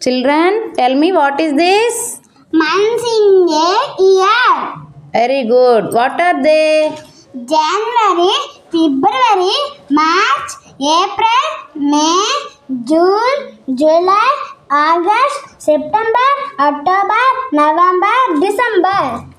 Children, tell me what is this? Months in a year. Very good. What are they? January, February, March, April, May, June, July, August, September, October, November, December.